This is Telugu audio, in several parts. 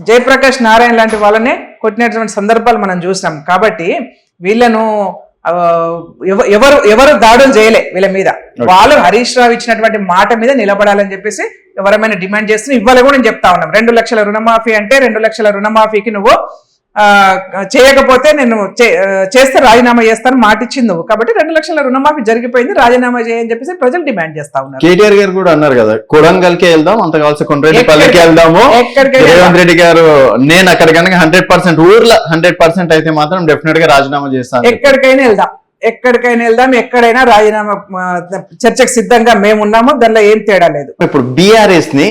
జయప్రకాష్ నారాయణ లాంటి వాళ్ళనే కొట్టినటువంటి సందర్భాలు మనం చూసినాం. కాబట్టి వీళ్ళను ఎవరు ఎవరు దాడులు చేయలే వీళ్ళ మీద. వాళ్ళు హరీష్ రావు ఇచ్చినటువంటి మాట మీద నిలబడాలని చెప్పేసి ఎవరైనా డిమాండ్ చేస్తున్నా. ఇవాళ కూడా నేను చెప్తా ఉన్నాం, 2 లక్షల రుణమాఫీ అంటే 2 లక్షల రుణమాఫీకి నువ్వు చేయకపోతే నేను చేస్తే రాజీనామా చేస్తాను మాట ఇచ్చింది నువ్వు. కాబట్టి 2 లక్షల రుణమాఫీ జరిగిపోయింది, రాజీనామా చేయని చెప్పేసి ప్రజలు డిమాండ్ చేస్తా ఉన్నారు. కేటీఆర్ గారు కూడా అన్నారు కదా, కొడంగల్కి వెళ్దాం, అంత కావాల్సి కొండ్రెడ్డిపల్లికి వెళ్దాము. రేవంత్ రెడ్డి గారు నేను అక్కడ కనుక 100% ఊర్లో 100% అయితే మాత్రం డెఫినెట్ గా రాజీనామా చేస్తాను. ఎక్కడికైనా వెళ్దాం, ఎక్కడైనా రాజీనామా చర్చకు సిద్ధంగా మేము ఉన్నాము, దానిలో ఏం తేడా లేదు. ఇప్పుడు బీఆర్ఎస్ ని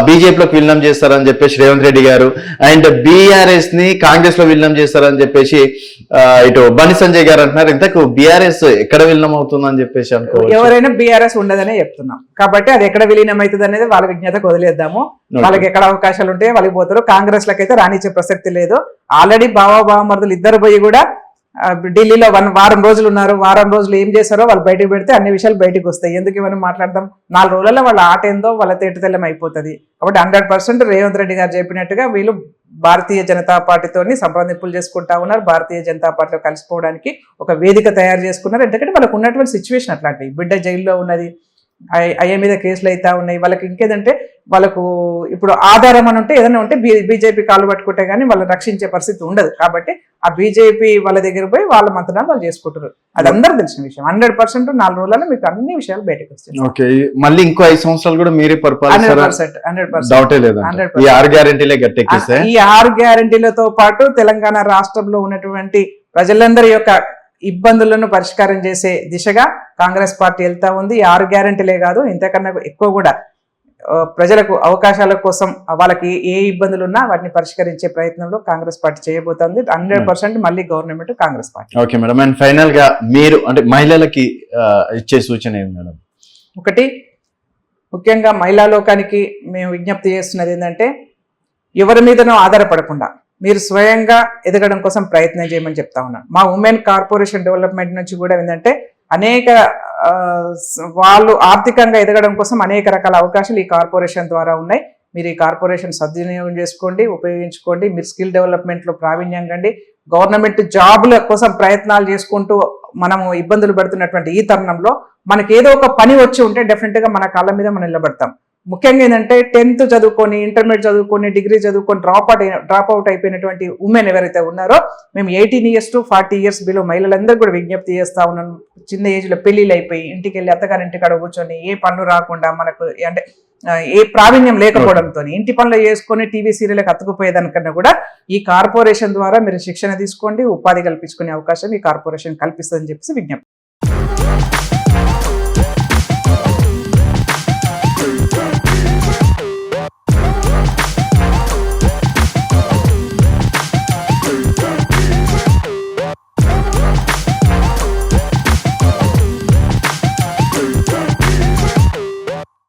బీజేపీలోకి విలీనం చేస్తారని చెప్పేసి రేవంత్ రెడ్డి గారు, అండ్ బీఆర్ఎస్ ని కాంగ్రెస్ లో విలీనం చేస్తారని చెప్పేసి ఇటు బండి సంజయ్ గారు అంటున్నారు. ఇంతకు బీఆర్ఎస్ ఎక్కడ విలీనం అవుతుందని చెప్పేసి అనుకోవచ్చు. ఎవరైనా బీఆర్ఎస్ ఉండదనే చెప్తున్నాం. కాబట్టి అది ఎక్కడ విలీనం అవుతుంది అనేది వాళ్ళ విజ్ఞతకు వదిలేద్దాము. వాళ్ళకి ఎక్కడ అవకాశాలు ఉంటే వాళ్ళకి పోతారు. కాంగ్రెస్ లకైతే రానిచ్చే ప్రసక్తి లేదు. ఆల్రెడీ బావమరుదులు ఇద్దరు పోయి కూడా ఢిల్లీలో వారం రోజులు ఉన్నారు. వారం రోజులు ఏం చేశారో వాళ్ళు బయటకు పెడితే అన్ని విషయాలు బయటకు వస్తాయి. ఎందుకు ఇవన్నీ మాట్లాడదాం? 4 రోజులలో వాళ్ళ ఆట ఏందో వాళ్ళ తేటతెల్లం అయిపోతుంది. కాబట్టి 100% రేవంత్ రెడ్డి గారు చెప్పినట్టుగా వీళ్ళు భారతీయ జనతా పార్టీతోని సంప్రదింపులు చేసుకుంటా ఉన్నారు. భారతీయ జనతా పార్టీలో కలిసిపోవడానికి ఒక వేదిక తయారు చేసుకున్నారు. ఎందుకంటే వాళ్ళకు ఉన్నటువంటి సిచ్యువేషన్ అట్లాంటివి. బిడ్డ జైల్లో ఉన్నది, అయ్యే మీద కేసులు అయితే ఉన్నాయి. వాళ్ళకి ఇంకేదంటే వాళ్ళకు ఇప్పుడు ఆధారం అని ఉంటే ఏదైనా ఉంటే బీజేపీ కాళ్ళు పట్టుకుంటే కానీ వాళ్ళని రక్షించే పరిస్థితి ఉండదు. కాబట్టి ఆ బీజేపీ వాళ్ళ దగ్గర పోయి వాళ్ళ మంత్రాలు వాళ్ళు చేసుకుంటారు. అది అందరూ తెలిసిన విషయం. 100% 4 రోజులలో మీకు అన్ని విషయాలు బయటకు వస్తాయి. ఓకే, మళ్ళీ ఇంకో 5 సంవత్సరాలు కూడా మీరే పరిపాలిస్తారు. 100% ఈ 6 గ్యారెంటీలే గట్టెక్కిస్తాయి. ఈ 6 గ్యారెంటీలతో పాటు తెలంగాణ రాష్ట్రంలో ఉన్నటువంటి ప్రజలందరి యొక్క ఇబ్బందులను పరిష్కారం చేసే దిశగా కాంగ్రెస్ పార్టీ వెళ్తా ఉంది. ఈ 6 గ్యారెంటీలే కాదు, ఇంతకన్నా ఎక్కువ కూడా ప్రజలకు అవకాశాల కోసం వాళ్ళకి ఏ ఇబ్బందులు ఉన్నా వాటిని పరిష్కరించే ప్రయత్నంలో కాంగ్రెస్ పార్టీ చేయబోతోంది. 100% మళ్ళీ government Congress party. Okay madam, and final గా మీరు అంటే మహిళలకి ఇచ్చే సూచన ఏంటి మేడం? ఒకటి, ముఖ్యంగా మహిళా లోకానికి మేము విజ్ఞప్తి చేస్తున్నది ఏంటంటే, ఎవరి మీదనో ఆధారపడకుండా మీరు స్వయంగా ఎదగడం కోసం ప్రయత్నం చేయమని చెప్తా ఉన్నాను. మా ఉమెన్ కార్పొరేషన్ డెవలప్మెంట్ నుంచి కూడా ఏంటంటే అనేక వాళ్ళు ఆర్థికంగా ఎదగడం కోసం అనేక రకాల అవకాశాలు ఈ కార్పొరేషన్ ద్వారా ఉన్నాయి. మీరు ఈ కార్పొరేషన్ సద్వినియోగం చేసుకోండి, ఉపయోగించుకోండి. మీరు స్కిల్ డెవలప్మెంట్లో ప్రావీణ్యం కండి. గవర్నమెంట్ జాబుల కోసం ప్రయత్నాలు చేసుకుంటూ మనము ఇబ్బందులు పడుతున్నటువంటి ఈ తరుణంలో మనకి ఏదో ఒక పని వచ్చి ఉంటే డెఫినెట్గా మన కాళ్ళ మీద మనం నిలబడతాం. ముఖ్యంగా ఏంటంటే 10th చదువుకొని, ఇంటర్మీడియట్ చదువుకొని, డిగ్రీ చదువుకొని డ్రాప్ అవుట్ అయిపోయినటువంటి ఉమెన్ ఎవరైతే ఉన్నారో, మేము 18 years to 40 years బిలో మహిళలందరూ కూడా విజ్ఞప్తి చేస్తా ఉన్నాను. చిన్న ఏజ్లో పెళ్లిళ్ళు అయిపోయి ఇంటికి వెళ్ళి అత్తగారి ఇంటికాడ కూర్చొని ఏ పనులు రాకుండా మనకు అంటే ఏ ప్రావీణ్యం లేకపోవడంతో ఇంటి పనులు చేసుకొని టీవీ సీరియల్కి అతుకుపోయేదానికన్నా కూడా ఈ కార్పొరేషన్ ద్వారా మీరు శిక్షణ తీసుకోండి, ఉపాధి కల్పించుకునే అవకాశం ఈ కార్పొరేషన్ కల్పిస్తుందని చెప్పేసి విజ్ఞప్తి.